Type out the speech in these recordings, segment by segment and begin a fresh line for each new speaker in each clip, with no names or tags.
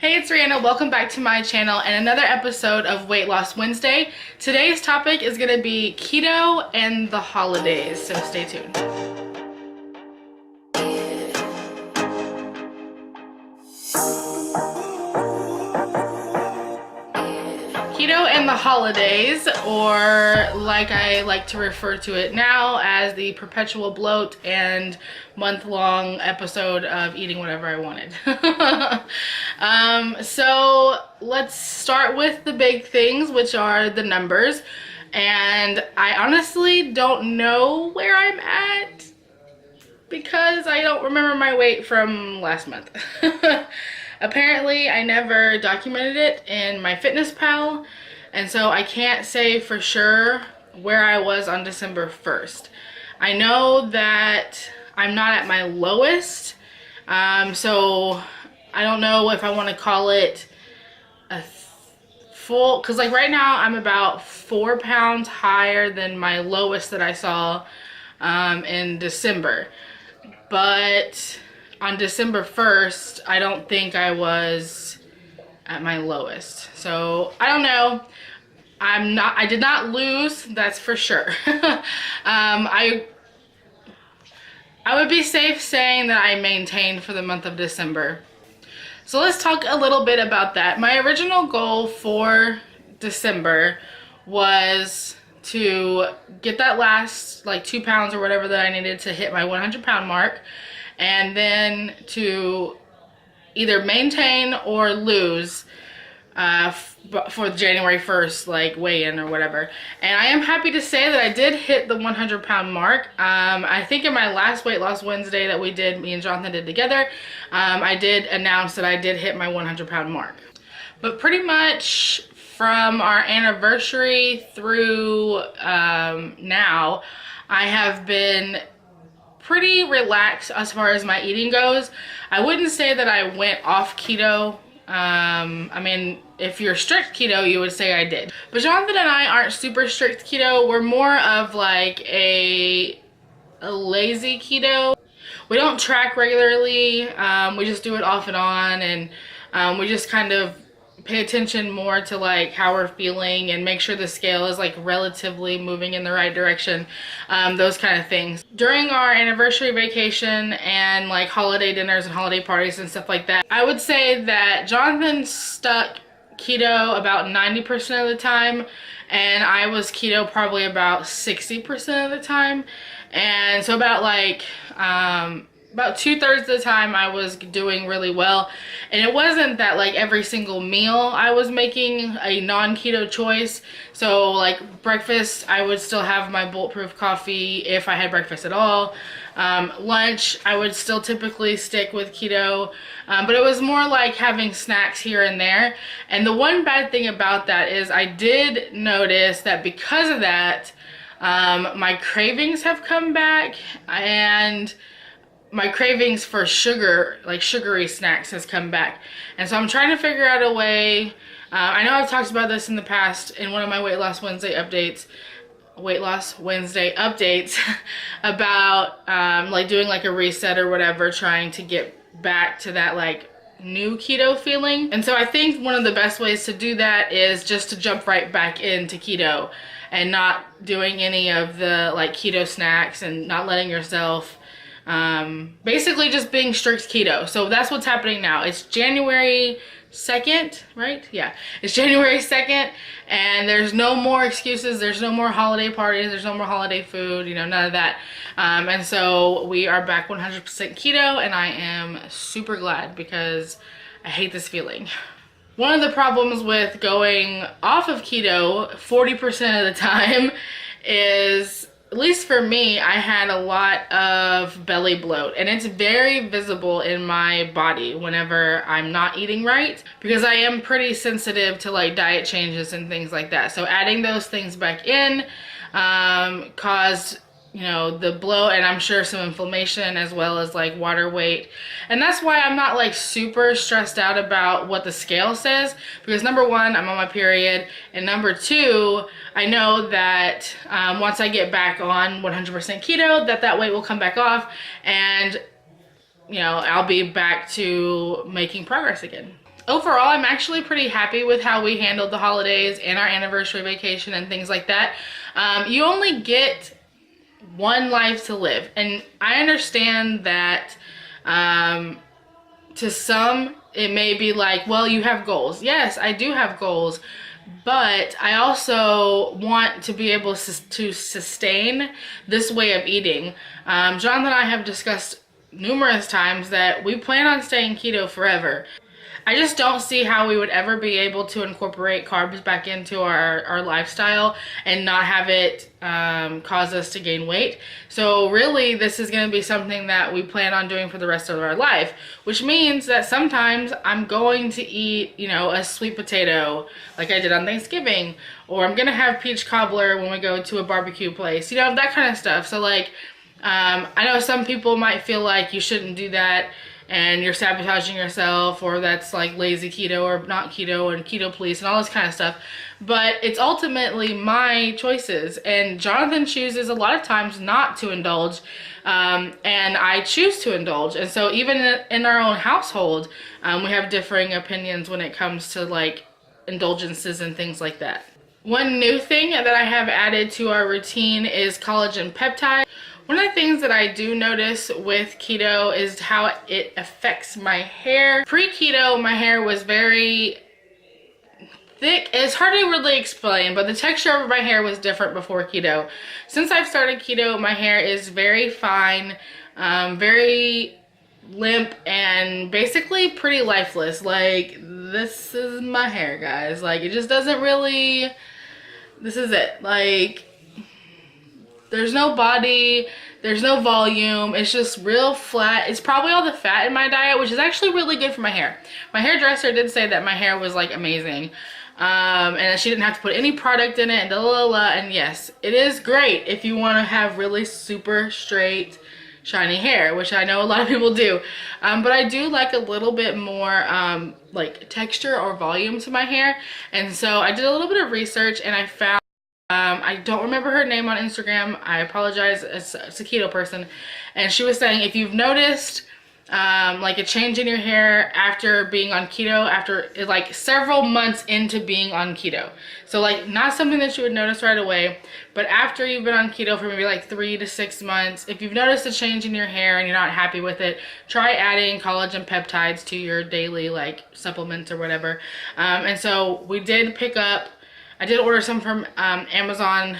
Hey, it's Rhianna. Welcome back to my channel and another episode of Weight Loss Wednesday. Today's topic is going to be keto and the holidays, so stay tuned. Keto and the holidays, or like I like to refer to it now as the perpetual bloat and month-long episode of eating whatever I wanted. So let's start with the big things, which are the numbers. And I honestly don't know where I'm at because I don't remember my weight from last month. Apparently, I never documented it in my MyFitnessPal, and so I can't say for sure where I was on December 1st. I know that I'm not at my lowest, so I don't know if I want to call it a full, because like right now I'm about 4 pounds higher than my lowest that I saw in December. But on December 1st, I don't think I was at my lowest. So I don't know. I did not lose, that's for sure. I would be safe saying that I maintained for the month of December. So let's talk a little bit about that. My original goal for December was to get that last like 2 pounds or whatever that I needed to hit my 100-pound mark, and then to either maintain or lose for January 1st, like weigh-in or whatever. And I am happy to say that I did hit the 100-pound mark. I think in my last Weight Loss Wednesday that we did, me and Jonathan did together, I did announce that I did hit my 100-pound mark. But pretty much from our anniversary through now, I have been pretty relaxed as far as my eating goes. I wouldn't say that I went off keto. I mean, if you're strict keto, you would say I did. But Jonathan and I aren't super strict keto. We're more of like a lazy keto. We don't track regularly. We just do it off and on, and we just kind of pay attention more to like how we're feeling and make sure the scale is like relatively moving in the right direction, those kind of things. During our anniversary vacation and like holiday dinners and holiday parties and stuff like that, I would say that Jonathan stuck keto about 90% of the time, and I was keto probably about 60% of the time. And so about like about 2/3 of the time I was doing really well. And it wasn't that like every single meal I was making a non-keto choice. So like breakfast, I would still have my bulletproof coffee if I had breakfast at all. Lunch, I would still typically stick with keto. But it was more like having snacks here and there. And the one bad thing about that is I did notice that because of that, my cravings have come back, and my cravings for sugar, like sugary snacks, has come back. And so I'm trying to figure out a way. I know I've talked about this in the past in one of my Weight Loss Wednesday updates, about like doing like a reset or whatever, trying to get back to that like new keto feeling. And so I think one of the best ways to do that is just to jump right back into keto and not doing any of the like keto snacks and not letting yourself basically just being strict keto. So that's what's happening now. It's January 2nd, right? Yeah, it's January 2nd, and there's no more excuses. There's no more holiday parties. There's no more holiday food, you know, none of that. And so we are back 100% keto, and I am super glad because I hate this feeling. One of the problems with going off of keto 40% of the time is, at least for me, I had a lot of belly bloat, and it's very visible in my body whenever I'm not eating right, because I am pretty sensitive to like diet changes and things like that. So adding those things back in caused, you know, the bloat, and I'm sure some inflammation as well as like water weight. And that's why I'm not like super stressed out about what the scale says, because number one, I'm on my period, and number two, I know that once I get back on 100% keto, that weight will come back off, and you know, I'll be back to making progress again. overall, I'm actually pretty happy with how we handled the holidays and our anniversary vacation and things like that. You only get one life to live, and I understand that to some it may be like, well, you have goals. Yes, I do have goals, but I also want to be able to sustain this way of eating. Jonathan and I have discussed numerous times that we plan on staying keto forever. I just don't see how we would ever be able to incorporate carbs back into our lifestyle and not have it cause us to gain weight. So really, this is going to be something that we plan on doing for the rest of our life, which means that sometimes I'm going to eat, you know, a sweet potato like I did on Thanksgiving, or I'm going to have peach cobbler when we go to a barbecue place, you know, that kind of stuff. So like, I know some people might feel like you shouldn't do that and you're sabotaging yourself, or that's like lazy keto or not keto and keto police and all this kind of stuff. But it's ultimately my choices, and Jonathan chooses a lot of times not to indulge, and I choose to indulge. And so even in our own household, we have differing opinions when it comes to like indulgences and things like that. One new thing that I have added to our routine is collagen peptide. One of the things that I do notice with keto is how it affects my hair. Pre-keto, my hair was very thick. It's hard to really explain, but the texture of my hair was different before keto. Since I've started keto, my hair is very fine, very limp, and basically pretty lifeless. Like, this is my hair, guys. Like, it just doesn't really, this is it. Like, there's no body, there's no volume, it's just real flat. It's probably all the fat in my diet, which is actually really good for my hair. My hairdresser did say that my hair was like amazing, and that she didn't have to put any product in it, and and yes, it is great if you want to have really super straight, shiny hair, which I know a lot of people do. But I do like a little bit more like texture or volume to my hair, and so I did a little bit of research and I found, I don't remember her name on Instagram, I apologize, it's a keto person, and she was saying if you've noticed like a change in your hair after being on keto, after like several months into being on keto, so like not something that you would notice right away, but after you've been on keto for maybe like 3 to 6 months, if you've noticed a change in your hair and you're not happy with it, try adding collagen peptides to your daily like supplements or whatever. And so we did pick up, I did order some from Amazon.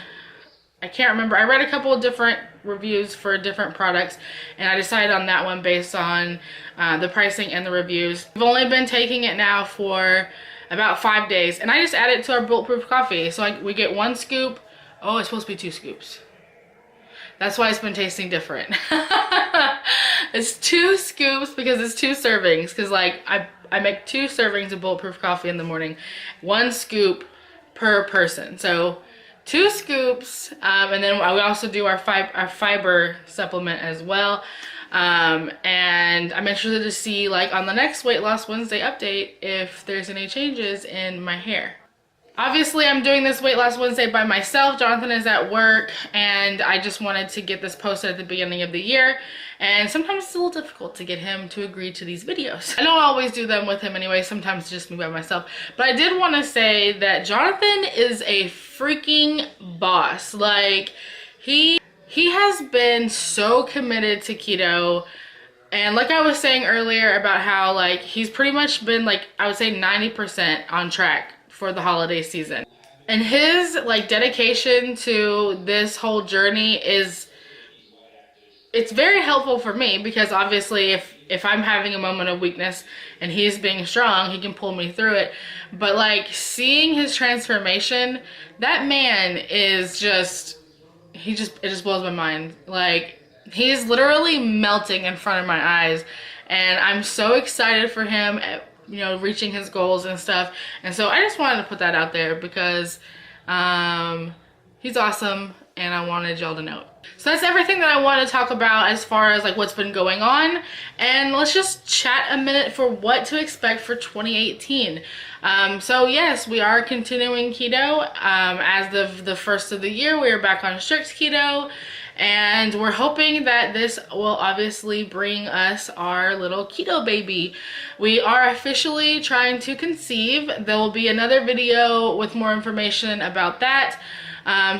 I can't remember. I read a couple of different reviews for different products, and I decided on that one based on the pricing and the reviews. I've only been taking it now for about 5 days, and I just add it to our bulletproof coffee. So we get 1 scoop. Oh, it's supposed to be 2 scoops. That's why it's been tasting different. It's 2 scoops because it's 2 servings. Because like I make 2 servings of bulletproof coffee in the morning, 1 scoop per person. So 2 scoops, and then we also do our fiber supplement as well. And I'm interested to see like on the next Weight Loss Wednesday update if there's any changes in my hair. Obviously, I'm doing this Weight Loss Wednesday by myself. Jonathan is at work, and I just wanted to get this posted at the beginning of the year. And sometimes it's a little difficult to get him to agree to these videos. I don't always do them with him anyway. Sometimes it's just me by myself. But I did want to say that Jonathan is a freaking boss. Like, he has been so committed to keto. And like I was saying earlier about how like he's pretty much been like, I would say 90% on track for the holiday season. And his like dedication to this whole journey it's very helpful for me, because obviously if I'm having a moment of weakness and he's being strong, he can pull me through it. But like seeing his transformation, that man is just, it just blows my mind. Like, he's literally melting in front of my eyes, and I'm so excited for him at, you know, reaching his goals and stuff. And so I just wanted to put that out there because he's awesome, and I wanted y'all to know it. So that's everything that I want to talk about as far as like what's been going on, and let's just chat a minute for what to expect for 2018. So yes, we are continuing keto. As of the first of the year, we are back on strict keto, And we're hoping that this will obviously bring us our little keto baby. We are officially trying to conceive. There will be another video with more information about that.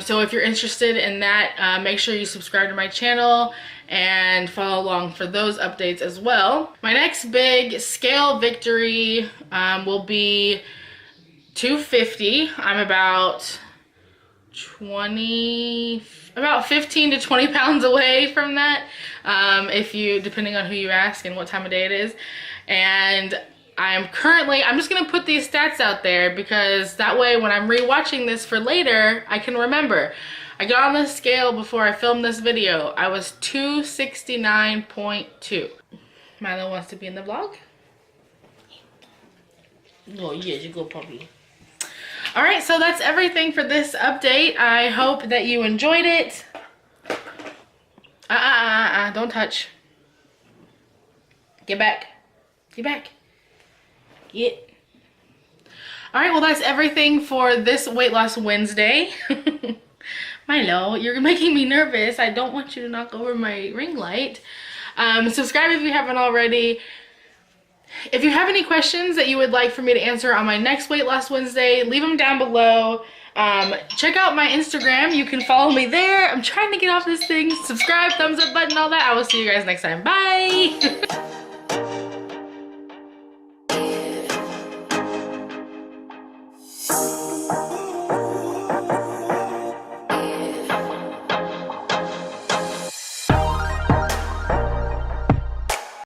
So if you're interested in that, make sure you subscribe to my channel and follow along for those updates as well. My next big scale victory will be 250. I'm about 15 to 20 pounds away from that, depending on who you ask and what time of day it is. And I'm just gonna put these stats out there because that way when I'm rewatching this for later, I can remember. I got on the scale before I filmed this video. I was 269.2. Milo wants to be in the vlog. Oh yeah, you go puppy. All right, so that's everything for this update. I hope that you enjoyed it. Don't touch. Get back. Get back. Yeah. All right, well, that's everything for this Weight Loss Wednesday. Milo, you're making me nervous. I don't want you to knock over my ring light. Subscribe if you haven't already. If you have any questions that you would like for me to answer on my next Weight Loss Wednesday, leave them down below. Check out my Instagram. You can follow me there. I'm trying to get off this thing. Subscribe, thumbs up button, all that. I will see you guys next time. Bye.